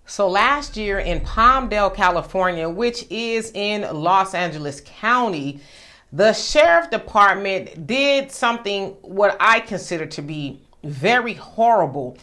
So last year in Palmdale, California, which is in Los Angeles County, the sheriff department did something what I consider to be very horrible.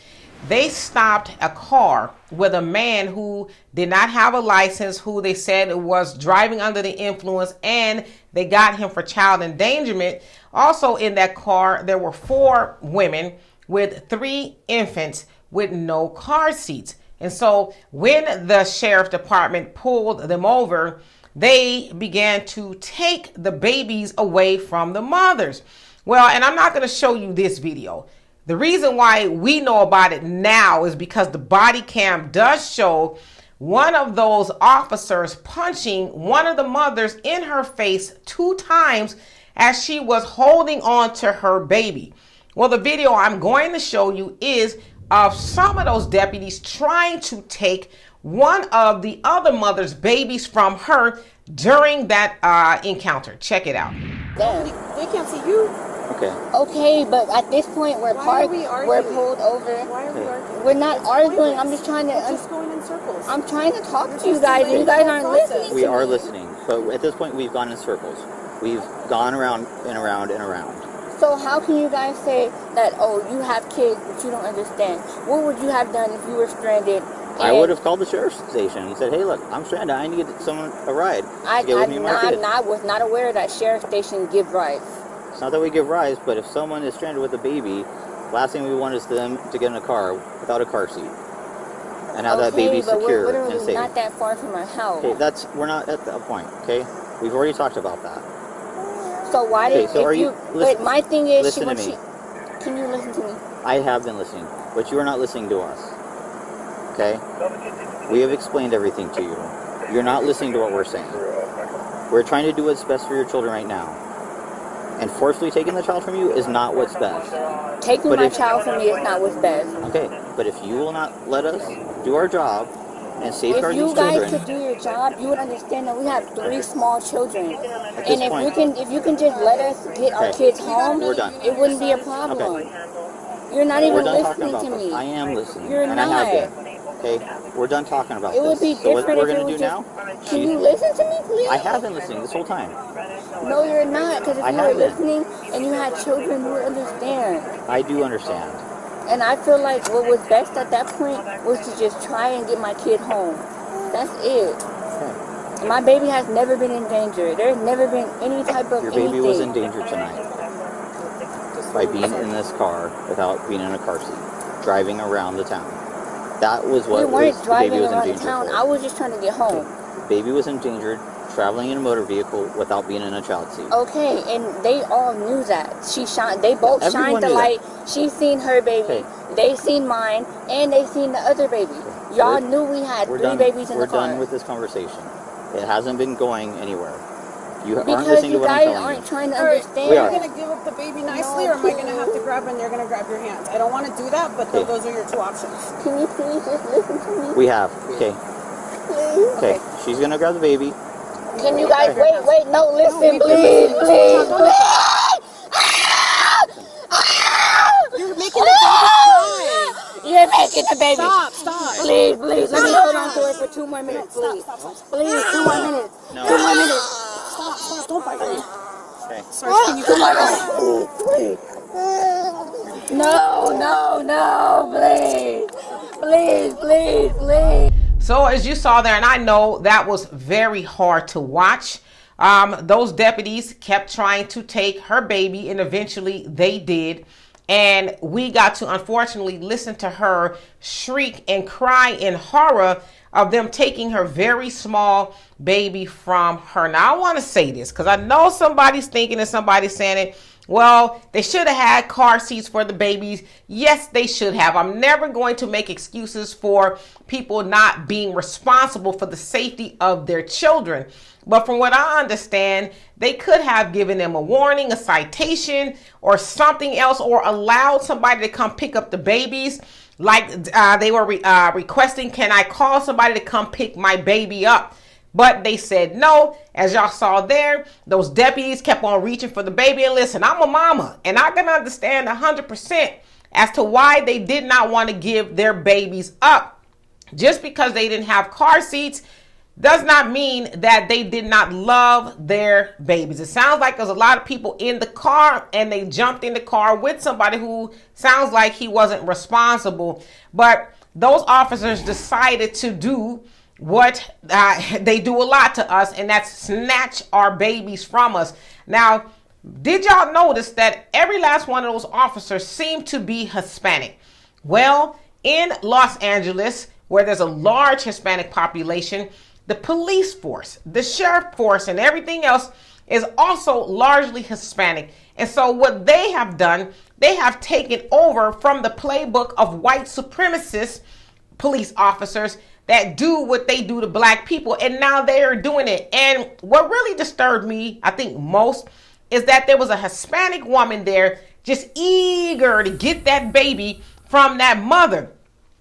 They stopped a car with a man who did not have a license, who they said was driving under the influence, and they got him for child endangerment. Also in that car, there were 4 women with 3 infants with no car seats. And so when the sheriff department pulled them over, they began to take the babies away from the mothers. Well, and I'm not going to show you this video. The reason why we know about it now is because the body cam does show one of those officers punching one of the mothers in her face 2 times as she was holding on to her baby. Well, the video I'm going to show you is of some of those deputies trying to take one of the other mother's babies from her during that encounter. Check it out. They can't see you. Okay, but at this point we're parked. We're pulled over. Why are we arguing? We're not arguing. I'm just trying to. Just going in circles. I'm trying to talk to you guys, and you guys aren't listening. We are listening, but at this point we've gone in circles. We've gone around and around and around. So how can you guys say that, oh, you have kids, but you don't understand? What would you have done if you were stranded? I would have called the sheriff's station and said, hey, look, I'm stranded. I need someone a ride to get with me and my kid. I was not aware that sheriff station give rides. It's not that we give rides, but if someone is stranded with a baby, last thing we want is them to get in a car without a car seat and have that baby secure we're and safe. Not that far from our house. Okay, we're not at that point, okay? We've already talked about that. So why did but my thing is, listen to me. Can you listen to me? I have been listening, but you are not listening to us. Okay? We have explained everything to you. You're not listening to what we're saying. We're trying to do what's best for your children right now. And forcefully taking the child from you is not what's best. Taking my child from me is not what's best. Okay, but if you will not let us do our job and safeguard these children... If you guys could do your job, you would understand that we have 3 small children. And if you can just let us get our kids home, we're done. It wouldn't be a problem. Okay. You're not even listening to me. I am listening. You're and not. I have been. Okay, we're done talking about this. It would be different. So what we're going to do now? Can you listen to me, please? I have been listening this whole time. No, you're not. Because if you were listening and you had children, you would understand. I do understand. And I feel like what was best at that point was to just try and get my kid home. That's it. Okay. My baby has never been in danger. There's never been any type of Your baby was in danger tonight by being in this car without being in a car seat, driving around the town. That was what the baby was in danger for. I was just trying to get home. Baby was endangered, traveling in a motor vehicle without being in a child seat. Okay, and they all knew that. They both shined the light. She seen her baby. Okay. They seen mine, and they seen the other baby. Okay. Y'all knew we had 3 babies in the car. We're done with this conversation. It hasn't been going anywhere. You aren't because listening to what I'm telling you. Because you guys aren't trying to understand. We are. Are you going to give up the baby nicely, or am I going to have to grab and you're going to grab your hands? I don't want to do that, but those are your 2 options. Can you please just listen to me? We have. Okay. Please. Okay. She's going to grab the baby. Can you guys wait, no, listen, please. You're making the baby cry. You're making the baby. Stop. Please. Let me hold on to her for 2 more minutes, please. Please, 2 more minutes. No. 2 more minutes. Stop. Don't bite me. Okay. Sorry, can you come on? Please. No, please. So as you saw there, and I know that was very hard to watch, those deputies kept trying to take her baby, and eventually they did. And we got to, unfortunately, listen to her shriek and cry in horror of them taking her very small baby from her. Now, I want to say this because I know somebody's thinking and somebody's saying it. Well, they should have had car seats for the babies. Yes, they should have. I'm never going to make excuses for people not being responsible for the safety of their children. But from what I understand, they could have given them a warning, a citation, or something else, or allowed somebody to come pick up the babies. Like they were requesting, can I call somebody to come pick my baby up? But they said no. As y'all saw there, those deputies kept on reaching for the baby. And listen, I'm a mama, and I can understand 100% as to why they did not want to give their babies up. Just because they didn't have car seats does not mean that they did not love their babies. It sounds like there's a lot of people in the car and they jumped in the car with somebody who sounds like he wasn't responsible. But those officers decided to do what they do a lot to us, and that's snatch our babies from us. Now, did y'all notice that every last one of those officers seemed to be Hispanic? Well, in Los Angeles, where there's a large Hispanic population, the police force, the sheriff force, and everything else is also largely Hispanic. And so what they have done, they have taken over from the playbook of white supremacist police officers that do what they do to black people. And now they are doing it. And what really disturbed me, I think most, is that there was a Hispanic woman there just eager to get that baby from that mother.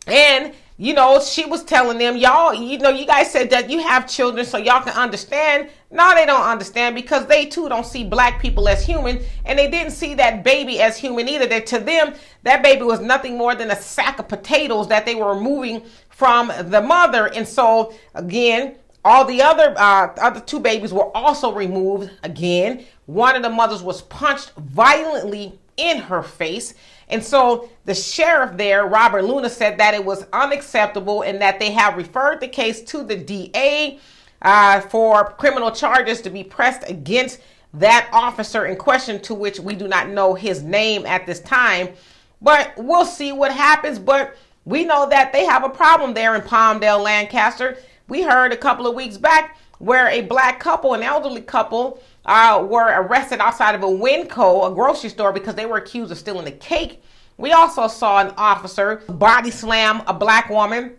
And you know, she was telling them, y'all, you know, you guys said that you have children so y'all can understand. No, they don't understand, because they too don't see black people as human, and they didn't see that baby as human either. That to them, that baby was nothing more than a sack of potatoes that they were removing from the mother. And so again, all the other two babies were also removed again. One of the mothers was punched violently in her face. And so the sheriff there, Robert Luna, said that it was unacceptable and that they have referred the case to the DA for criminal charges to be pressed against that officer in question, to which we do not know his name at this time. But we'll see what happens. But we know that they have a problem there in Palmdale, Lancaster. We heard a couple of weeks back where a black couple, an elderly couple, were arrested outside of a Winco, a grocery store, because they were accused of stealing a cake. We also saw an officer body slam a black woman,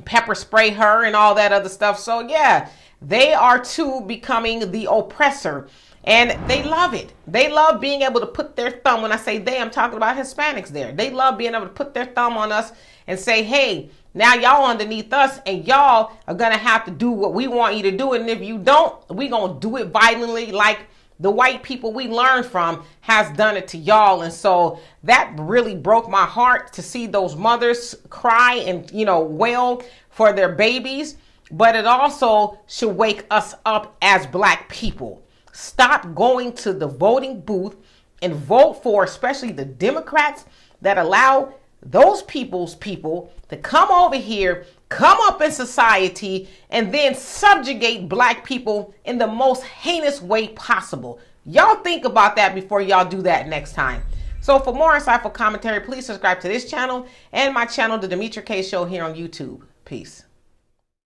pepper spray her, and all that other stuff. So yeah, they are too becoming the oppressor, and they love it. They love being able to put their thumb. When I say they, I'm talking about Hispanics there. They love being able to put their thumb on us and say, hey, now y'all underneath us, and y'all are going to have to do what we want you to do. And if you don't, we going to do it violently, like the white people we learned from has done it to y'all. And so that really broke my heart to see those mothers cry and, you know, wail for their babies. But it also should wake us up as black people. Stop going to the voting booth and vote for, especially the Democrats that allow those people's people to come over here, come up in society, and then subjugate black people in the most heinous way possible. Y'all think about that before y'all do that next time. So for more insightful commentary, please subscribe to this channel and my channel, The Demetra Kaye Show, here on YouTube. Peace.